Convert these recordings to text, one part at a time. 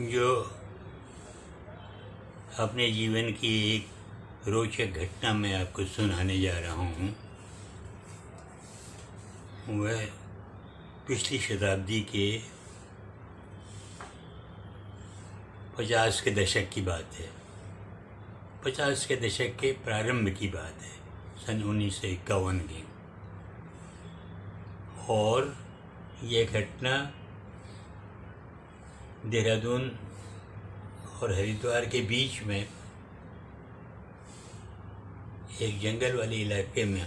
जो अपने जीवन की एक रोचक घटना मैं आपको सुनाने जा रहा हूँ, वह पिछली शताब्दी के 50 के दशक की बात है। 50 के दशक के प्रारंभ की बात है, सन 1951 की। और ये घटना देहरादून और हरिद्वार के बीच में एक जंगल वाले इलाके में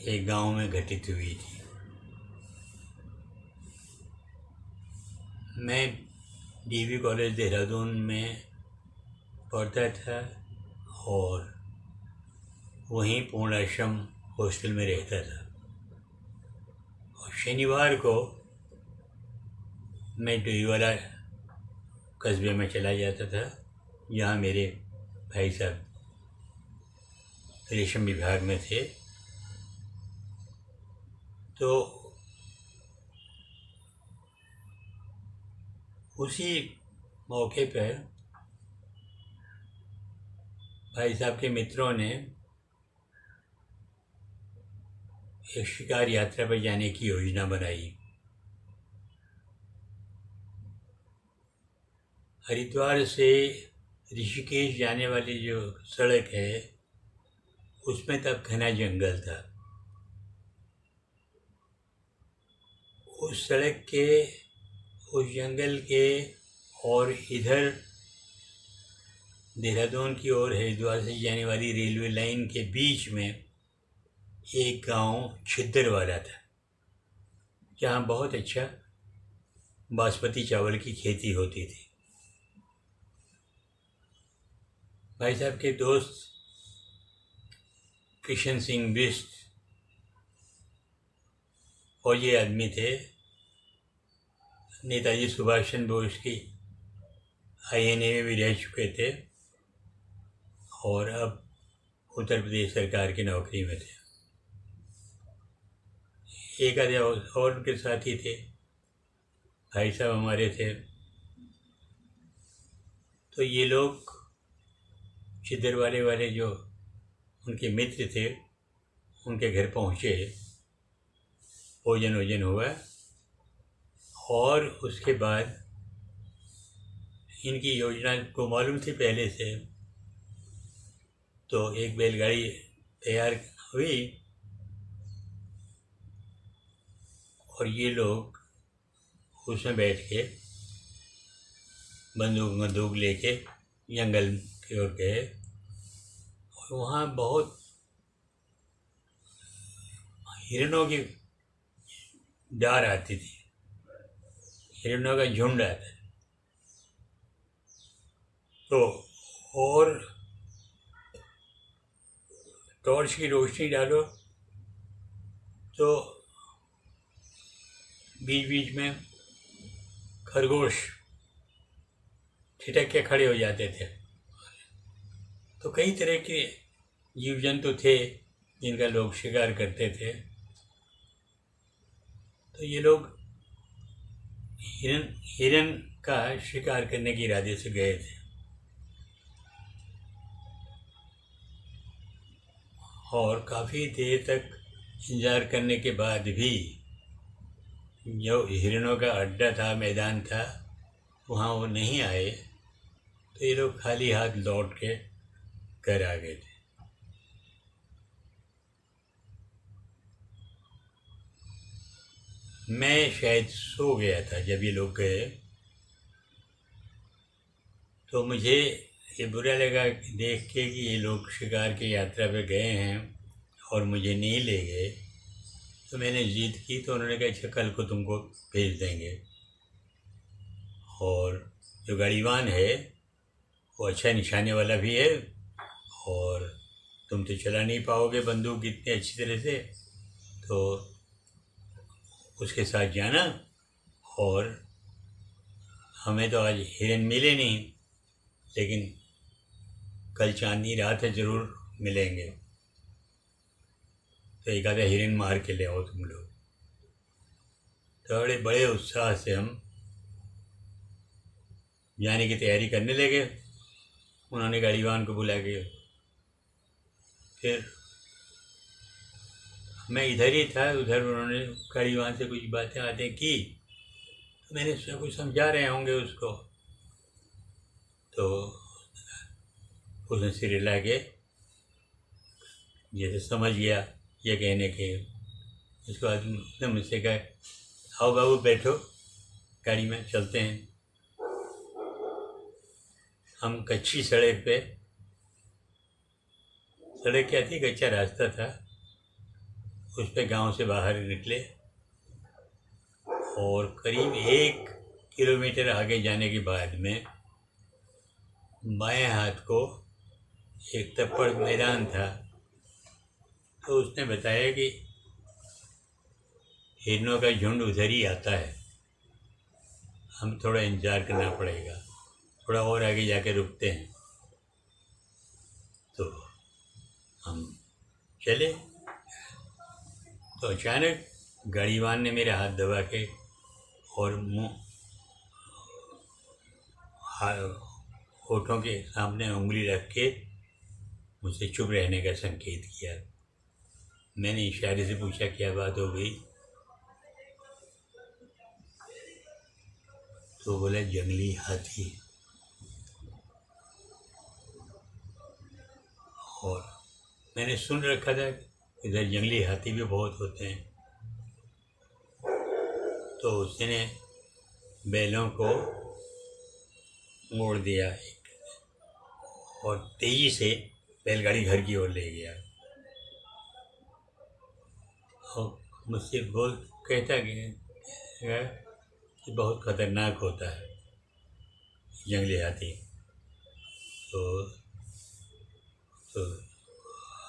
एक गांव में घटित हुई थी। मैं डीवी कॉलेज देहरादून में पढ़ता था और वहीं पूर्ण आश्रम हॉस्टल में रहता था। और शनिवार को मैं डोईवाला कस्बे में चला जाता था, जहाँ मेरे भाई साहब रेशम विभाग में थे। तो उसी मौके पर भाई साहब के मित्रों ने एक शिकार यात्रा पर जाने की योजना बनाई। हरिद्वार से ऋषिकेश जाने वाली जो सड़क है, उसमें तब घना जंगल था। उस सड़क के, उस जंगल के और इधर देहरादून की ओर हरिद्वार से जाने वाली रेलवे लाइन के बीच में एक गांव छिद्दरवाला था, जहाँ बहुत अच्छा बासमती चावल की खेती होती थी। भाई साहब के दोस्त किशन सिंह बिष्ट फौजी आदमी थे। नेताजी सुभाष चंद्र बोस की INA में भी रह चुके थे और अब उत्तर प्रदेश सरकार की नौकरी में थे। एक आधे और उनके साथी थे, भाई साहब हमारे थे। तो ये लोग छिद्दरवाले वाले जो उनके मित्र थे, उनके घर पहुँचे, भोजन हुआ और उसके बाद इनकी योजना को मालूम थी पहले से। तो एक बैलगाड़ी तैयार हुई और ये लोग उसमें बैठ के बंदूक लेके जंगल की ओर गए। और वहाँ बहुत हिरणों की डार आती थी, हिरणों का झुंड आता था। तो और टॉर्च की रोशनी डालो तो बीच बीच में खरगोश ठिठक के खड़े हो जाते थे। तो कई तरह के जीव जंतु थे जिनका लोग शिकार करते थे। तो ये लोग हिरन का शिकार करने के इरादे से गए थे। और काफ़ी देर तक इंतज़ार करने के बाद भी जो हिरणों का अड्डा था, मैदान था, वहाँ वो नहीं आए। तो ये लोग खाली हाथ लौट के घर आ गए थे। मैं शायद सो गया था जब ये लोग गए। तो मुझे ये बुरा लगा देख के कि ये लोग शिकार की यात्रा पे गए हैं और मुझे नहीं ले गए। तो मैंने जिद की, तो उन्होंने कहा अच्छा कल को तुमको भेज देंगे। और जो गाड़ीवान है वो अच्छा निशाने वाला भी है और तुम तो चला नहीं पाओगे बंदूक इतनी अच्छी तरह से, तो उसके साथ जाना। और हमें तो आज हिरन मिले नहीं, लेकिन कल चांदनी रात है, ज़रूर मिलेंगे। तो एक आधा हिरन मार के ले आओ तुम लोग। तो बड़े उत्साह से हम जाने की तैयारी करने लगे। उन्होंने गाड़ीवान को बुला के, फिर मैं इधर ही था, उधर उन्होंने गाड़ीवान से कुछ बातें की, तो मैंने उसमें कुछ समझा रहे होंगे उसको, तो उसने सिर हिला के जैसे समझ गया ये कहने के। उसके बाद उसने मुझसे कहा, आओ बाबू बैठो गाड़ी में, चलते हैं। हम कच्ची सड़क पे, सड़क क्या थी, कच्चा रास्ता था, उस पे गांव से बाहर निकले और करीब 1 किलोमीटर आगे जाने के बाद में बाएं हाथ को एक तप्पड़ मैदान था। तो उसने बताया कि हिरणों का झुंड उधर ही आता है, हम थोड़ा इंतज़ार करना पड़ेगा, थोड़ा और आगे जाके रुकते हैं। तो हम चले, तो अचानक गाड़ीवान ने मेरे हाथ दबा के और मुँह होठों के सामने उंगली रख के मुझसे चुप रहने का संकेत किया। मैंने इशारे से पूछा, क्या बात हो गई? तो बोला, जंगली हाथी। और मैंने सुन रखा था इधर जंगली हाथी भी बहुत होते हैं। तो उसने बैलों को मोड़ दिया और तेज़ी से बैलगाड़ी घर की ओर ले गया। और मुझसे कहता कि बहुत ख़तरनाक होता है जंगली हाथी। तो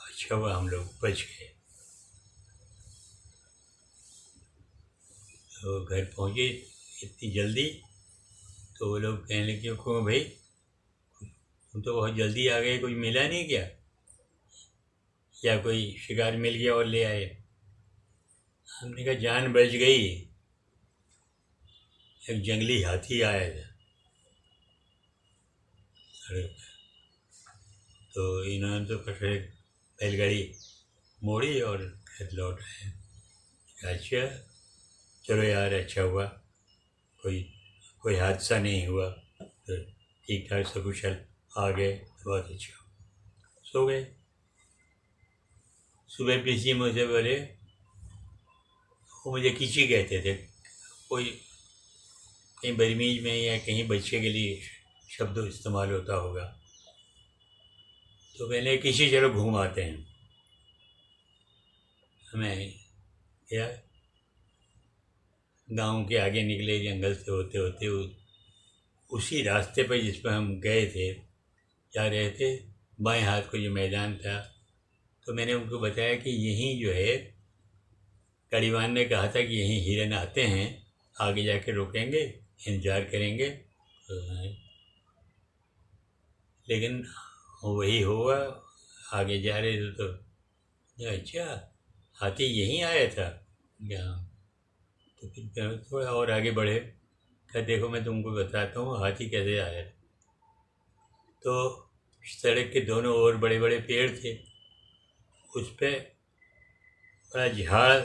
अच्छा हुआ हम लोग बच गए। तो घर पहुँचे इतनी जल्दी, तो वो लोग कहने लगे, क्यों भाई तुम तो बहुत जल्दी आ गए, कुछ मिला नहीं क्या, या कोई शिकार मिल गया और ले आए? हमने कहा, जान बच गई, एक जंगली हाथी आया था सड़क पर। तो इन्होंने तो फिर बैलगाड़ी मोड़ी और घर लौट आए। अच्छा चलो यार, अच्छा हुआ, कोई हादसा नहीं हुआ, तो ठीक ठाक सकुशल आ गए, बहुत अच्छा। सो गए। सुबह पीसी मुझे बोले, वो मुझे किची कहते थे, कोई कहीं बदतमीज में या कहीं बच्चे के लिए शब्द इस्तेमाल होता होगा। तो मैंने किसी चलो घूम आते हैं। हमें या गांव के आगे निकले, जंगल से होते होते उसी रास्ते पर जिस पर हम गए थे, जा रहे थे, बाएं हाथ को जो मैदान था, तो मैंने उनको बताया कि यहीं जो है, गाड़ीवान ने कहा था कि यहीं हिरन आते हैं, आगे जाके रुकेंगे, इंतज़ार करेंगे। लेकिन वही हुआ, आगे जा रहे थे तो अच्छा हाथी यहीं आया था क्या? तो फिर थोड़ा और आगे बढ़े, क्या देखो मैं तुमको बताता हूँ हाथी कैसे आया। तो सड़क के दोनों ओर बड़े बड़े पेड़ थे, उस पर बड़ा झाड़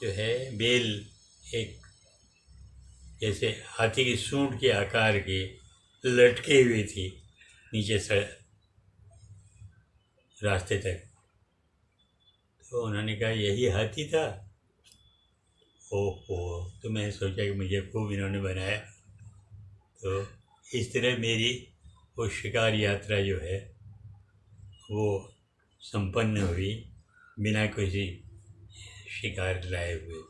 जो है, बेल एक जैसे हाथी की सूंड के आकार की लटकी हुई थी नीचे सड़क रास्ते तक। तो उन्होंने कहा, यही हाथी था? ओहो, तो मैंने सोचा कि मुझे खूब इन्होंने बनाया। तो इस तरह मेरी वो शिकार यात्रा जो है वो संपन्न हुई बिना किसी शिकार लाए हुए।